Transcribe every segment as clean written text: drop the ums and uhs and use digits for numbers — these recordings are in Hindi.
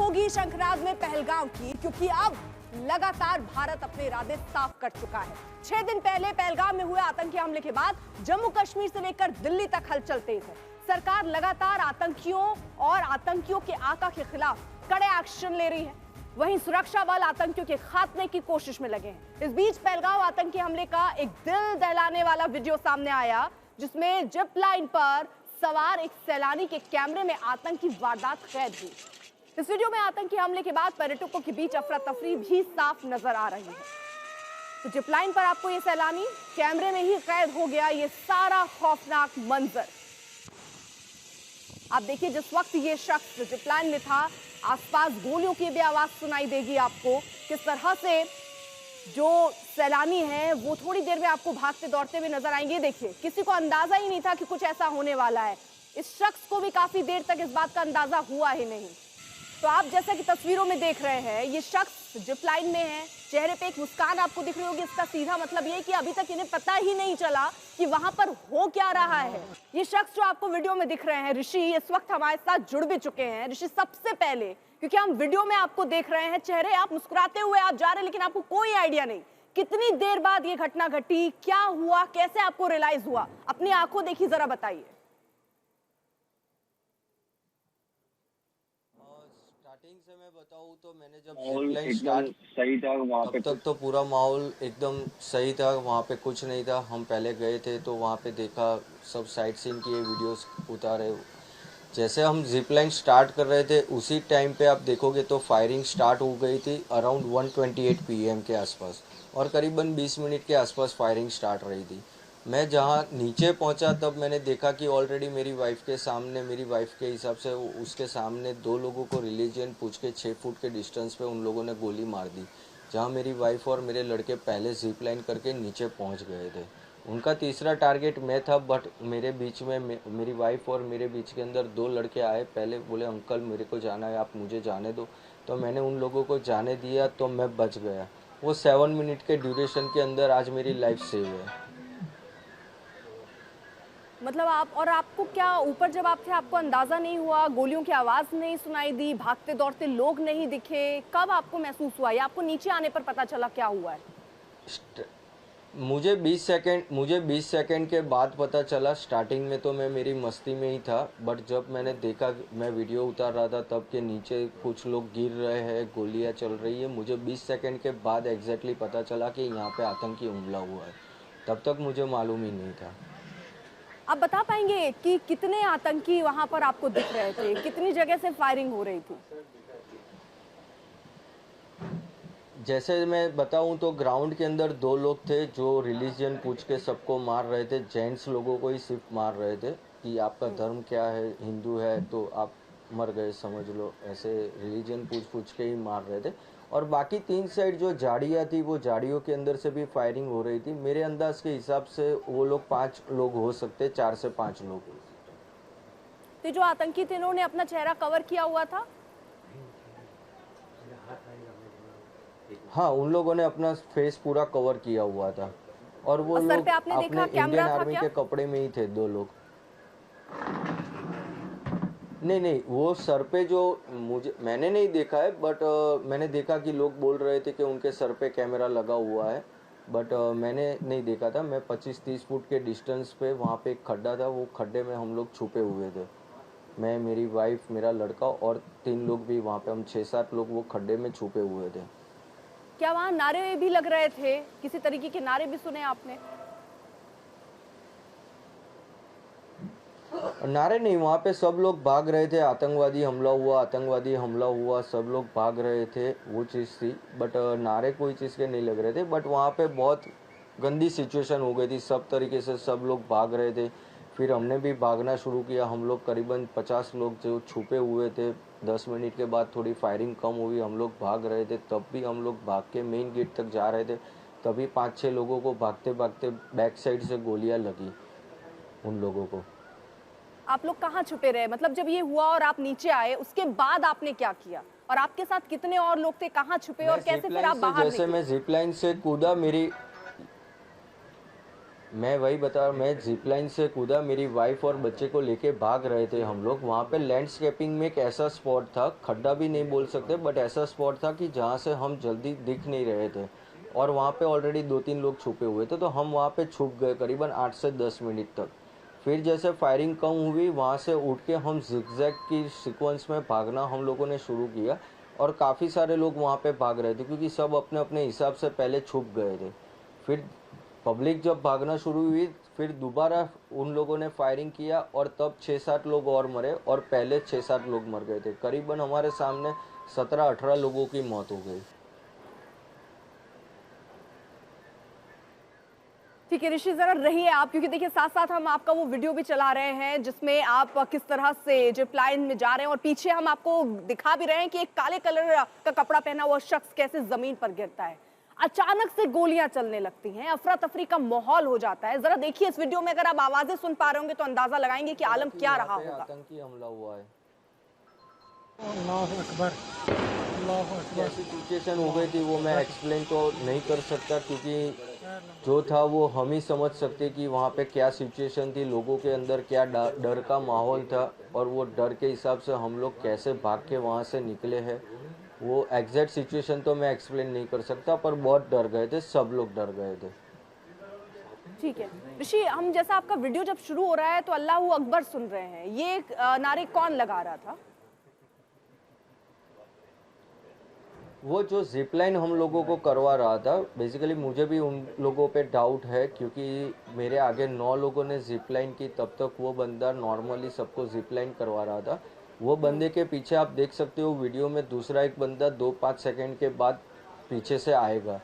होगी शंखनाद में पहलगाम की, क्योंकि अब लगातार भारत अपने इरादे साफ कर चुका है। 6 दिन पहले पहलगाम में हुए आतंकी हमले के बाद जम्मू कश्मीर से लेकर दिल्ली तक हलचल तेज है। सरकार लगातार आतंकियों और आतंकियों के आका के खिलाफ कड़े एक्शन ले रही है। वहीं सुरक्षा बल आतंकियों के खात्मे की कोशिश में लगे हैं। इस बीच पहलगाम आतंकी हमले का एक दिल दहलाने वाला वीडियो सामने आया, जिसमें जिप लाइन पर सवार एक सैलानी के कैमरे में आतंकी वारदात कैद हुई। इस वीडियो में आतंकी हमले के बाद पर्यटकों के बीच अफरा तफरी भी साफ नजर आ रही है। तो जिप लाइन पर आपको ये सैलानी कैमरे में ही कैद हो गया, ये सारा खौफनाक मंजर आप देखिए। जिस वक्त ये शख्स जिप लाइन में था, आसपास गोलियों की भी आवाज सुनाई देगी आपको। किस तरह से जो सैलानी है वो थोड़ी देर में आपको भागते दौड़ते हुए नजर आएंगे। देखिए, किसी को अंदाजा ही नहीं था कि कुछ ऐसा होने वाला है। इस शख्स को भी काफी देर तक इस बात का अंदाजा हुआ ही नहीं। तो आप जैसा कि तस्वीरों में देख रहे हैं, ये शख्स जिप लाइन में है, चेहरे पे एक मुस्कान आपको दिख रही होगी। इसका सीधा मतलब ये कि अभी तक इन्हें पता ही नहीं चला कि वहां पर हो क्या रहा है। ये शख्स जो आपको वीडियो में दिख रहे हैं, ऋषि, इस वक्त हमारे साथ जुड़ भी चुके हैं। ऋषि, सबसे पहले, क्योंकि हम वीडियो में आपको देख रहे हैं, चेहरे आप मुस्कुराते हुए आप जा रहे हैं, लेकिन आपको कोई आइडिया नहीं कितनी देर बाद ये घटना घटी, क्या हुआ, कैसे आपको रियलाइज हुआ, अपनी आंखों देखी, जरा बताइए। स्टार्टिंग से मैं बताऊँ तो मैंने जब जिपलाइन स्टार्ट सही था वहाँ पे, तब तक तो पूरा माहौल एकदम सही था। वहाँ पे कुछ नहीं था। हम पहले गए थे तो वहाँ पे देखा, सब साइट सीन किए, वीडियोस उतारे। जैसे हम जिपलाइन स्टार्ट कर रहे थे उसी टाइम पे आप देखोगे तो फायरिंग स्टार्ट हो गई थी अराउंड 1:28 PM के आसपास, और करीबन 20 मिनट के आसपास फायरिंग स्टार्ट रही थी। मैं जहाँ नीचे पहुँचा तब मैंने देखा कि ऑलरेडी मेरी वाइफ के सामने, मेरी वाइफ के हिसाब से उसके सामने 2 लोगों को रिलीजन पूछ के 6 फुट के डिस्टेंस पे उन लोगों ने गोली मार दी। जहाँ मेरी वाइफ और मेरे लड़के पहले जिप लाइन करके नीचे पहुँच गए थे। उनका तीसरा टारगेट मैं था, बट मेरे बीच में मेरी वाइफ और मेरे बीच के अंदर 2 लड़के आए। पहले बोले अंकल मेरे को जाना है, आप मुझे जाने दो। तो मैंने उन लोगों को जाने दिया तो मैं बच गया। वो 7 मिनट के ड्यूरेशन के अंदर आज मेरी लाइफ सेव है। मतलब आपको क्या ऊपर जब आप थे आपको अंदाजा नहीं हुआ, गोलियों की आवाज नहीं सुनाई दी, भागते दौड़ते लोग नहीं दिखे, कब आपको महसूस हुआ या आपको नीचे आने पर पता चला क्या हुआ है? मुझे 20 सेकंड के बाद पता चला। स्टार्टिंग में तो मैं मेरी मस्ती में ही था, बट जब मैंने देखा, मैं वीडियो उतार रहा था तब के नीचे कुछ लोग गिर रहे हैं, गोलियां चल रही है, मुझे 20 सेकंड के बाद एग्जैक्टली पता चला कि यहाँ पे आतंकी हमला हुआ है। तब तक मुझे मालूम ही नहीं था। आप बता पाएंगे कि कितने आतंकी वहां पर आपको दिख रहे थे, कितनी जगह से फायरिंग हो रही थी? जैसे मैं बताऊं तो ग्राउंड के अंदर 2 लोग थे जो रिलीजन पूछ के सबको मार रहे थे। जेंट्स लोगों को ही सिर्फ मार रहे थे कि आपका धर्म क्या है, हिंदू है तो आप मर गए समझ लो, ऐसे रिलीजन पूछ के ही मार रहे थे। और बाकी 3 साइड जो झाड़ियाँ थी, वो झाड़ियों के अंदर से भी फायरिंग हो रही थी। मेरे अंदाज के हिसाब से वो लोग 5 लोग हो सकते, 4 से 5 लोग। तो जो आतंकी थे उन्होंने अपना चेहरा कवर किया हुआ था? हाँ, उन लोगों ने अपना फेस पूरा कवर किया हुआ था, और वो लोग अपने इंडियन आर्मी के कपड़े में ही थे। 2 लोग नहीं, वो सर पे जो मैंने नहीं देखा है, बट मैंने देखा कि लोग बोल रहे थे कि उनके सर पे कैमरा लगा हुआ है, बट मैंने नहीं देखा था। मैं 25-30 फुट के डिस्टेंस पे, वहाँ पे एक खड्डा था, वो खड्डे में हम लोग छुपे हुए थे। मैं, मेरी वाइफ, मेरा लड़का और 3 लोग भी वहाँ पे, हम 6-7 लोग वो खड्डे में छुपे हुए थे। क्या वहां नारे भी लग रहे थे? किसी तरीके के नारे भी सुने आपने? नारे नहीं, वहाँ पे सब लोग भाग रहे थे। आतंकवादी हमला हुआ, आतंकवादी हमला हुआ, सब लोग भाग रहे थे, वो चीज़ थी। बट नारे कोई चीज़ के नहीं लग रहे थे। बट वहाँ पे बहुत गंदी सिचुएशन हो गई थी, सब तरीके से सब लोग भाग रहे थे। फिर हमने भी भागना शुरू किया। हम लोग करीबन 50 लोग जो छुपे हुए थे। 10 मिनट के बाद थोड़ी फायरिंग कम हुई, हम लोग भाग रहे थे। तब भी हम लोग भाग के मेन गेट तक जा रहे थे, तभी 5-6 लोगों को भागते भागते बैक साइड से गोलियां लगी उन लोगों को। आप लोग कहाँ छुपे रहे? मतलब जब ये हुआ और आप नीचे आए, उसके बाद आपने क्या किया? और आपके साथ कितने और लोग थे? कहाँ छुपे और कैसे फिर आप बाहर निकले? जैसे मैं जिप लाइन से कूदा, मेरी मैं वही बता रहा, मैं जिप लाइन से कूदा, मेरी वाइफ और बच्चे को लेके भाग रहे थे हम लोग। वहाँ पे लैंडस्केपिंग में एक ऐसा स्पॉट था, खड्डा भी नहीं बोल सकते बट ऐसा स्पॉट था कि जहाँ से हम जल्दी दिख नहीं रहे थे, और वहाँ पे ऑलरेडी 2-3 लोग छुपे हुए थे, तो हम वहाँ पे छुप गए करीबन 8 से 10 मिनट तक। फिर जैसे फायरिंग कम हुई, वहाँ से उठ के हम जिगजैग की सीक्वेंस में भागना हम लोगों ने शुरू किया, और काफ़ी सारे लोग वहाँ पे भाग रहे थे क्योंकि सब अपने अपने हिसाब से पहले छुप गए थे। फिर पब्लिक जब भागना शुरू हुई, फिर दोबारा उन लोगों ने फायरिंग किया और तब 6-7 लोग और मरे, और पहले 6-7 लोग मर गए थे। करीबन हमारे सामने 17-18 लोगों की मौत हो गई। ठीक है ऋषि, जरा रहिए आप, क्योंकि देखिए साथ साथ हम आपका वो वीडियो भी चला रहे हैं जिसमें आप किस तरह से जिप लाइन में जा रहे हैं और पीछे हम आपको दिखा भी रहे हैं कि एक काले कलर का कपड़ा पहना हुआ शख्स कैसे जमीन पर गिरता है। अचानक से गोलियां चलने लगती हैं, अफरा तफरी का माहौल हो जाता है। जरा देखिए इस वीडियो में, अगर आप आवाजें सुन पा रहे होंगे तो अंदाजा लगाएंगे कि आलम क्या रहा होगा। आतंकी हमला हुआ है। अल्लाह अकबर, अल्लाह अकबर। कैसी सिचुएशन हो गई थी वो मैं एक्सप्लेन तो नहीं कर सकता, क्योंकि जो था वो हम ही समझ सकते कि वहाँ पे क्या सिचुएशन थी, लोगों के अंदर क्या डर का माहौल था, और वो डर के हिसाब से हम लोग कैसे भाग के वहाँ से निकले हैं। वो एग्जैक्ट सिचुएशन तो मैं एक्सप्लेन नहीं कर सकता, पर बहुत डर गए थे, सब लोग डर गए थे। ठीक है ऋषि, हम जैसा आपका वीडियो जब शुरू हो रहा है तो अल्लाह अकबर सुन रहे हैं, ये नारे कौन लगा रहा था? वो जो जिप लाइन हम लोगों को करवा रहा था, बेसिकली मुझे भी उन लोगों पे डाउट है, क्योंकि मेरे आगे 9 लोगों ने जिप लाइन की, तब तक वो बंदा नॉर्मली सबको जिप लाइन करवा रहा था। वो बंदे के पीछे आप देख सकते हो वीडियो में, दूसरा एक बंदा 2-5 सेकंड के बाद पीछे से आएगा।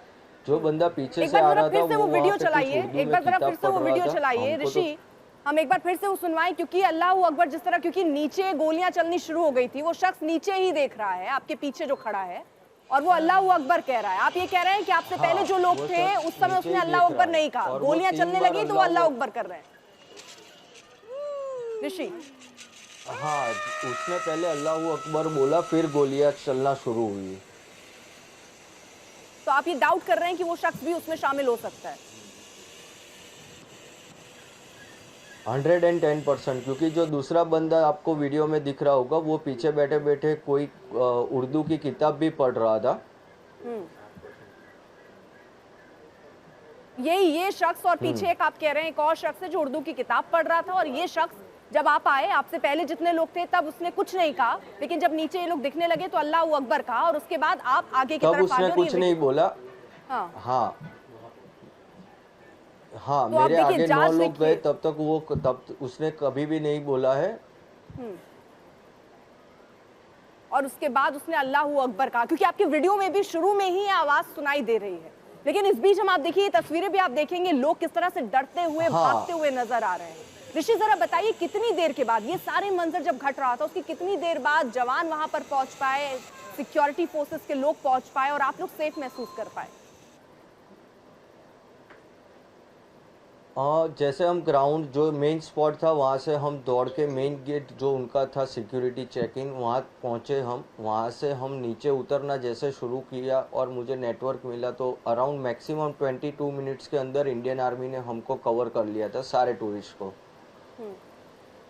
जो बंदा पीछे से आ रहा था वो वीडियो वहाँ पे चलाइए, कुछ उर्दू एक में बार जरा फिर किताब से वो पढ़ रहा वीडियो था। चलाइए हमको ऋषि, हम एक बार फिर से वो सुनवाएं, क्योंकि अल्लाह अकबर जिस तरह, क्योंकि नीचे गोलियां चलनी शुरू हो गई थी, वो शख्स नीचे ही देख रहा है आपके पीछे जो खड़ा है, और वो अल्लाह अकबर कह रहा है। आप ये कह रहे हैं कि आपसे पहले जो लोग थे उस समय उसने अल्लाह अकबर नहीं कहा, गोलियां चलने लगी तो वो अल्लाह अकबर कर रहे हैं ऋषि। हाँ, उसने पहले अल्लाह अकबर बोला, फिर गोलियां चलना शुरू हुई। तो आप ये डाउट कर रहे हैं कि वो शख्स भी उसमें शामिल हो सकता है? 110%, क्योंकि जो दूसरा बंदा आपको वीडियो में दिख रहा होगा वो पीछे बैठे बैठे कोई उर्दू की किताब भी पढ़ रहा था। ये शख्स, और पीछे एक आप कह रहे हैं एक और शख्स है जो उर्दू की किताब पढ़ रहा था, और ये शख्स जब आप आए, आपसे पहले जितने लोग थे तब उसने कुछ नहीं कहा, लेकिन जब नीचे ये लोग दिखने लगे तो अल्लाह अकबर कहा, और उसके बाद आप आगे की तब तरफ आ उसने गए। कुछ नहीं बोला। हाँ हाँ, तो आप मेरे देखिए आगे 9 जांच लोग गए, देखिए। तब उसने कभी भी नहीं बोला है। और उसके बाद उसने अल्लाह अकबर कहा, क्योंकि आपके वीडियो में भी शुरू में ही आवाज सुनाई दे रही है, लेकिन इस बीच हम आप देखिए तस्वीरें भी आप देखेंगे, लोग किस तरह से डरते हुए भागते हुए नजर आ रहे हैं। ऋषि जरा बताइए, कितनी देर के बाद ये सारे मंजर जब घट रहा था, उसकी कितनी देर बाद जवान वहां पर पहुंच पाए, सिक्योरिटी फोर्सेस के लोग पहुंच पाए और आप लोग सेफ महसूस कर पाए? जैसे हम ग्राउंड जो मेन स्पॉट था वहाँ से हम दौड़ के मेन गेट जो उनका था सिक्योरिटी चेक इन, वहाँ पहुँचे हम। वहाँ से हम नीचे उतरना जैसे शुरू किया और मुझे नेटवर्क मिला, तो अराउंड मैक्सिमम 22 मिनट्स के अंदर इंडियन आर्मी ने हमको कवर कर लिया था, सारे टूरिस्ट को।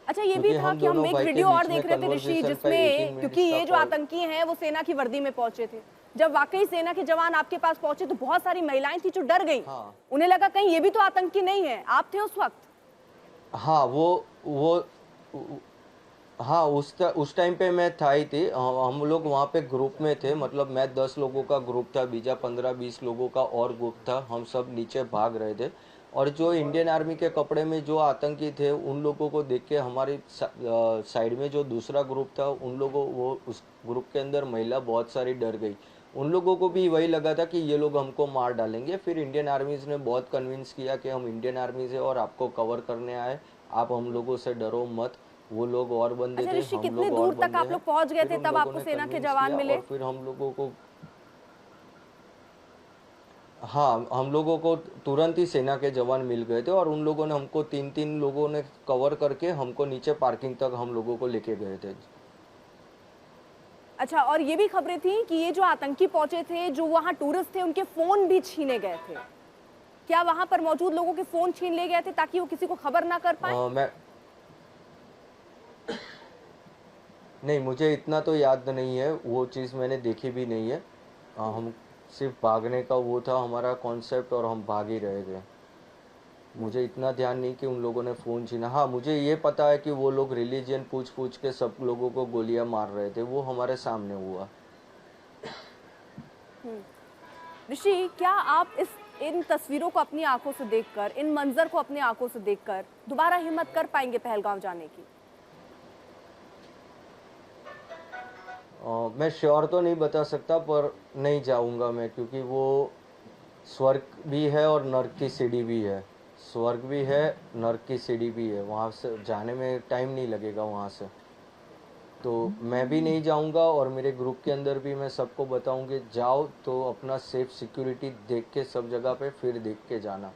अच्छा, ये भी था कि हम एक वीडियो और देख रहे थे ऋषि, जिसमें क्योंकि ये जो आतंकी हैं वो सेना की वर्दी में पहुंचे थे, जब वाकई सेना के जवान आपके पास पहुंचे तो बहुत सारी महिलाएं थी जो डर गई। उन्हें लगा कहीं ये भी तो आतंकी नहीं है। आप थे उस वक्त? हाँ, हाँ, उस टाइम पे मैं था ही थी। हम लोग वहाँ पे ग्रुप में थे, मतलब मैं 10 लोगों का ग्रुप था, बीजा 15-20 लोगों का और ग्रुप था। हम सब नीचे भाग रहे थे, और जो इंडियन आर्मी के कपड़े में जो आतंकी थे उन लोगों को देख के हमारी साइड में जो दूसरा ग्रुप था, उन लोगों वो उस ग्रुप के अंदर महिला बहुत सारी डर गई। उन लोगों को भी वही लगा था कि ये लोग हमको मार डालेंगे। फिर इंडियन आर्मीज़ ने बहुत कन्विंस किया कि हम इंडियन आर्मी से और आपको कवर करने आए, आप हम लोगों से डरो मत। वो लोग और बंदे थे, ऋषि, हम कितने लोग और दूर तक आप लोग पहुंच गए थे तब आपको सेना के जवान मिले? और फिर हम लोगों को, हाँ, हम लोगों को तुरंत ही सेना के जवान मिल गए थे, और उन लोगों ने हमको 3-3 लोगों ने कवर करके हमको नीचे पार्किंग तक हम लोगों को लेके गए थे। अच्छा, और ये भी खबरें थी कि ये जो आतंकी पहुंचे थे, जो वहां टूरिस्ट थे, उनके फोन भी छीने गए थे। क्या वहां पर मौजूद लोगों के फोन छीन ले गए थे ताकि वो किसी को खबर ना कर पाए? मैं नहीं, मुझे इतना तो याद नहीं है, वो चीज़ मैंने देखी भी नहीं है। हम सिर्फ भागने का वो था हमारा कॉन्सेप्ट और हम भाग ही रहे थे। मुझे इतना ध्यान नहीं कि उन लोगों ने फ़ोन छीना। हाँ, मुझे ये पता है कि वो लोग रिलीजन पूछ-पूछ के सब लोगों को गोलियां मार रहे थे, वो हमारे सामने हुआ। ऋषि, क्या आप इन तस्वीरों को अपनी आंखों से देखकर, इन मंजर को अपनी आंखों से देखकर दोबारा हिम्मत कर पाएंगे पहलगाम जाने की? मैं श्योर तो नहीं बता सकता, पर नहीं जाऊंगा मैं, क्योंकि वो स्वर्ग भी है और नर्क की सीढ़ी भी है। स्वर्ग भी है, नर्क की सीढ़ी भी है, वहाँ से जाने में टाइम नहीं लगेगा वहाँ से। तो मैं भी नहीं जाऊंगा और मेरे ग्रुप के अंदर भी मैं सबको बताऊंगी, जाओ तो अपना सेफ सिक्योरिटी देख के सब जगह पे फिर देख के जाना।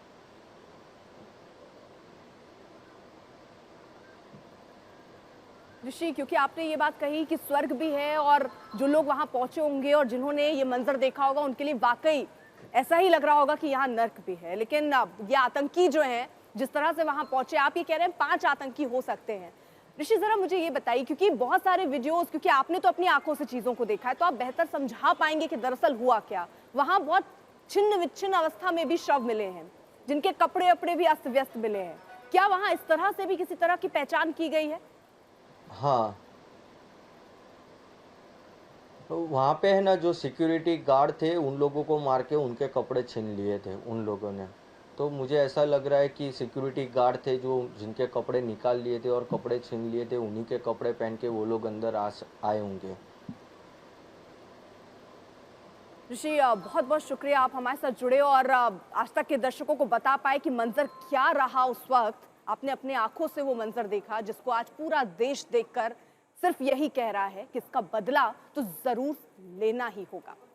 ऋषि, क्योंकि आपने ये बात कही कि स्वर्ग भी है और जो लोग वहां पहुंचे होंगे और जिन्होंने ये मंजर देखा होगा उनके लिए वाकई ऐसा ही लग रहा होगा कि यहाँ नर्क भी है। लेकिन ये आतंकी जो हैं, जिस तरह से वहां पहुंचे, आप ये कह रहे हैं 5 आतंकी हो सकते हैं। ऋषि, जरा मुझे ये बताइए, क्योंकि बहुत सारे वीडियोस, क्योंकि आपने तो अपनी आंखों से चीजों को देखा है, तो आप बेहतर समझा पाएंगे कि दरअसल हुआ क्या। वहां बहुत छिन्न विच्छिन्न अवस्था में भी शव मिले हैं, जिनके कपड़े वपड़े भी अस्त व्यस्त मिले हैं। क्या वहां इस तरह से भी किसी तरह की पहचान की गई है? हाँ, तो वहाँ पे है ना, जो सिक्योरिटी गार्ड थे उन लोगों को मार के उनके कपड़े छीन लिए थे उन लोगों ने। तो मुझे ऐसा लग रहा है कि सिक्योरिटी गार्ड थे जो जिनके कपड़े निकाल लिए थे और कपड़े छीन लिए थे, उन्हीं के कपड़े पहन के वो लोग अंदर आए होंगे। ऋषि, बहुत बहुत शुक्रिया, आप हमारे साथ जुड़े और आज तक के दर्शकों को बता पाए कि मंजर क्या रहा उस वक्त। आपने अपने आंखों से वो मंजर देखा जिसको आज पूरा देश देखकर सिर्फ यही कह रहा है कि इसका बदला तो जरूर लेना ही होगा।